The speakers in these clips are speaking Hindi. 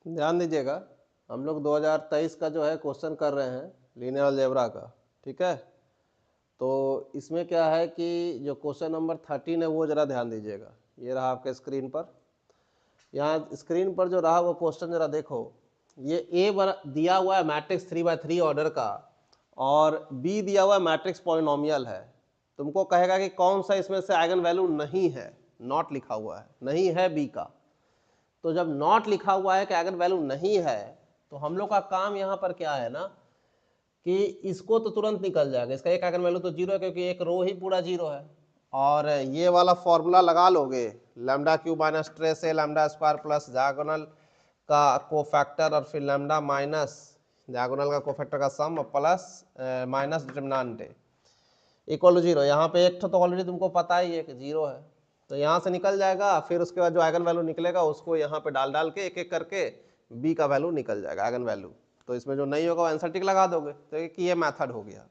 ध्यान दीजिएगा, हम लोग 2023 का जो है क्वेश्चन कर रहे हैं लीनियर अलजेब्रा का, ठीक है। तो इसमें क्या है कि जो क्वेश्चन नंबर 13 है वो जरा ध्यान दीजिएगा। ये रहा आपके स्क्रीन पर, यहाँ स्क्रीन पर जो रहा वो क्वेश्चन जरा देखो। ये ए दिया हुआ है मैट्रिक्स 3x3 ऑर्डर का, और बी दिया हुआ मैट्रिक्स पॉलिनोमियल है। तुमको कहेगा कि कौन सा इसमें से आइगन वैल्यू नहीं है, नॉट लिखा हुआ है, नहीं है बी का। तो जब नॉट लिखा हुआ है कि आइगन वैल्यू नहीं है, तो हम लोग का काम यहाँ पर क्या है ना कि इसको तो तुरंत निकल जाएगा, इसका एक आइगन वैल्यू तो जीरो है क्योंकि एक रो ही पूरा जीरो है। और ये वाला फॉर्मूला लगा लोगे, lambda cube minus trace A lambda square plus diagonal का कोफैक्टर और फिर लैम्डा माइनस डायगोनल का कोफैक्टर का sum plus minus determinant equal to zero. यहाँ पे एक तो ऑलरेडी तुमको पता ही है कि जीरो है, तो यहाँ से निकल जाएगा। फिर उसके बाद जो आइगन वैल्यू निकलेगा उसको यहाँ पे डाल डाल के एक एक करके बी का वैल्यू निकल जाएगा, आइगन वैल्यू। तो इसमें जो नहीं होगा वो आंसर टिक लगा दोगे, तो ये मेथड हो गया।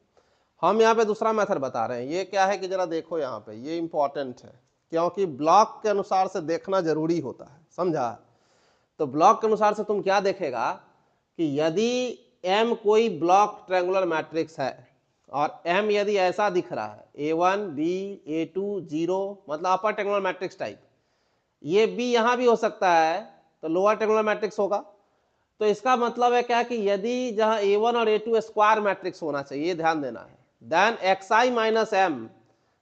हम यहाँ पे दूसरा मेथड बता रहे हैं। ये क्या है कि जरा देखो यहाँ पे, ये इंपॉर्टेंट है क्योंकि ब्लॉक के अनुसार से देखना जरूरी होता है, समझा। तो ब्लॉक के अनुसार से तुम क्या देखेगा कि यदि एम कोई ब्लॉक ट्रायंगुलर मैट्रिक्स है और एम यदि ऐसा दिख रहा है A1 B A2 0, मतलब अपर ट्रायंगुलर मैट्रिक्स टाइप, ये बी यहाँ भी हो सकता है तो लोअर ट्रायंगुलर मैट्रिक्स होगा। तो इसका मतलब है क्या कि यदि जहाँ A1 और A2 स्क्वायर मैट्रिक्स होना चाहिए, ध्यान देना है, देन xi माइनस एम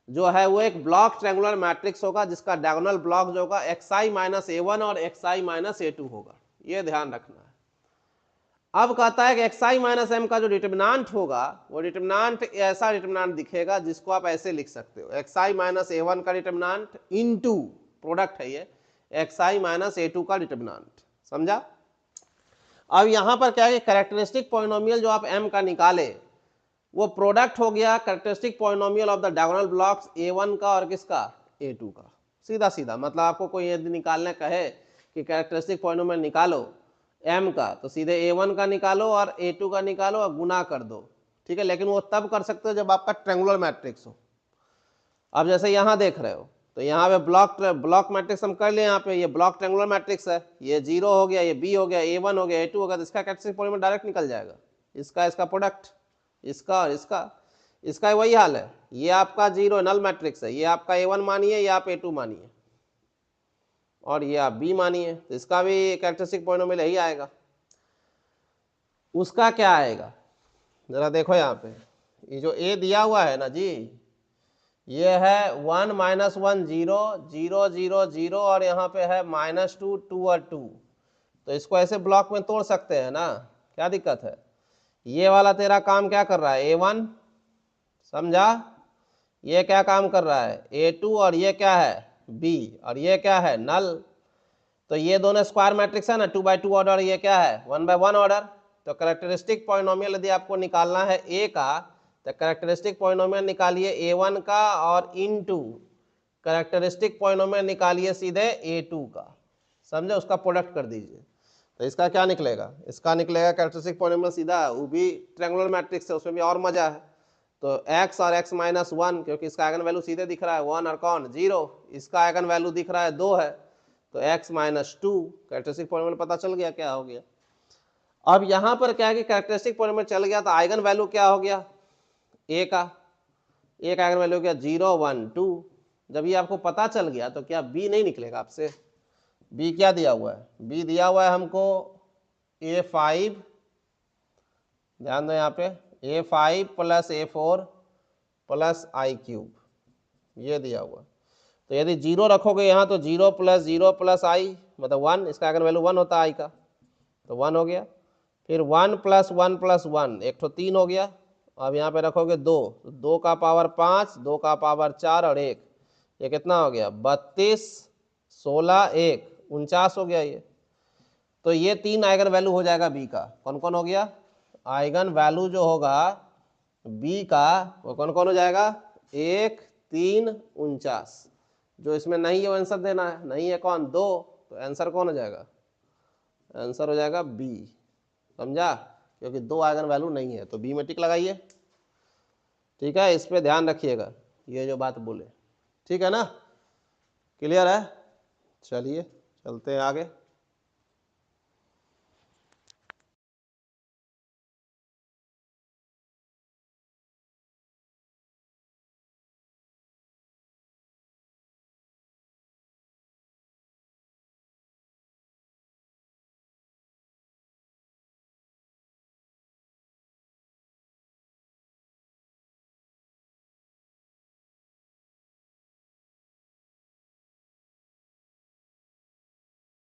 जो है वो एक ब्लॉक ट्रायंगुलर मैट्रिक्स होगा जिसका डायगोनल ब्लॉक जो होगा xi माइनस A1 और xi माइनस A2 होगा, ये ध्यान रखना है। अब कहता है कि xi माइनस एम का जो डिटरमिनेंट होगा वो डिटरमिनेंट ऐसा डिटरमिनेंट दिखेगा जिसको आप ऐसे लिख सकते हो, xi माइनस A1 का डिटरमिनेंट इनटू प्रोडक्ट है ये xi माइनस A2 का डिटरमिनेंट, समझा। अब यहां पर क्या है कि कैरेक्टरिस्टिक पॉलिनोमियल जो आप m का निकाले वो प्रोडक्ट हो गया characteristic polynomial of the diagonal blocks A1 का और किसका A2 का। सीधा सीधा मतलब आपको कोई यदि निकालने कहे कि कैरेक्टरिस्टिक पॉलिनोमियल निकालो m का, तो सीधे A1 का निकालो और A2 का निकालो और गुना कर दो, ठीक है। लेकिन वो तब कर सकते हो जब आपका ट्रायंगुलर मैट्रिक्स हो। अब जैसे यहाँ देख रहे हो तो यहाँ पे ब्लॉक मैट्रिक्स हम कर ले, यहाँ पे ये ब्लॉक ट्रायंगुलर मैट्रिक्स है, ये 0 हो गया, ये B हो गया, A1 हो गया, A2 हो गया, तो इसका कैरेक्टरिस्टिक पॉलिनोमियल डायरेक्ट निकल जाएगा, इसका प्रोडक्ट, इसका और इसका वही हाल है। ये आपका 0 नल मैट्रिक्स है, ये आपका A1 मानिए, ये आप A2 मानिए और ये आप B मानिए, तो इसका भी कैरेक्टरिस्टिक पॉलिनोमियल यही आएगा। उसका क्या आएगा जरा देखो यहाँ पे, ये जो A दिया हुआ है ना जी, ये है 1 माइनस 1 0 0 0 0 और यहाँ पे है -2 2 और 2। तो इसको ऐसे ब्लॉक में तोड़ सकते हैं ना, क्या दिक्कत है। ये वाला तेरा काम क्या कर रहा है A1, समझा, ये क्या काम कर रहा है A2 और ये क्या है B और ये क्या है नल। तो ये दोनों स्क्वायर मैट्रिक्स है ना, 2x2 ऑर्डर, ये क्या है 1x1 ऑर्डर। तो कैरेक्टरिस्टिक पॉलिनोमियल यदि आपको निकालना है A का, तो कैरेक्टरिस्टिक पॉलिनोमियल निकालिए A1 का और इनटू कैरेक्टरिस्टिक पॉलिनोमियल निकालिए सीधे A2 का, समझे, उसका प्रोडक्ट कर दीजिए। तो इसका क्या निकलेगा, इसका निकलेगा कैरेक्टरिस्टिक पॉलिनोमियल सीधा, वो भी ट्रायंगुलर मैट्रिक्स है, उसमें भी और मजा है। तो x और x माइनस 1, क्योंकि इसका आइगन वैल्यू सीधे दिख रहा है 1 और कौन 0, इसका आइगन वैल्यू दिख रहा है 2 है, तो x माइनस 2, कैरेक्टरिस्टिक पॉलिनोमियल पता चल गया क्या हो गया। अब यहां पर क्या है कि कैरेक्टरिस्टिक पॉलिनोमियल चल गया तो आइगन वैल्यू क्या हो गया a का, एक आइगन वैल्यू क्या 0 1 2। जब ये आपको पता चल गया तो क्या b नहीं निकलेगा आपसे, b क्या दिया हुआ है, b दिया हुआ है हमको A5, ध्यान दो यहाँ पे A5 plus A4 plus i3, ये दिया हुआ। तो यदि 0 रखोगे यहाँ तो 0 प्लस 0 प्लस i मतलब 1, इसका आइगन वैल्यू 1 होता है i का, तो 1 हो गया। फिर 1 प्लस 1 प्लस 1 एक तो 3 हो गया। अब यहाँ पे रखोगे 2, तो 2 का पावर 5, 2 का पावर 4 और 1, ये कितना हो गया 32 16 1 49 हो गया ये। तो ये 3 आइगन वैल्यू हो जाएगा बी का। कौन कौन हो गया, आइगन वैल्यू जो होगा बी का वो कौन कौन हो जाएगा 1 3 49। जो इसमें नहीं है वो आंसर देना है, नहीं है कौन 2, तो आंसर कौन हो जाएगा, आंसर हो जाएगा बी, समझा, क्योंकि 2 आइगन वैल्यू नहीं है तो बी में टिक लगाइए, ठीक है। इस पे ध्यान रखिएगा ये जो बात बोले, ठीक है ना, क्लियर है। चलिए चलते हैं आगे।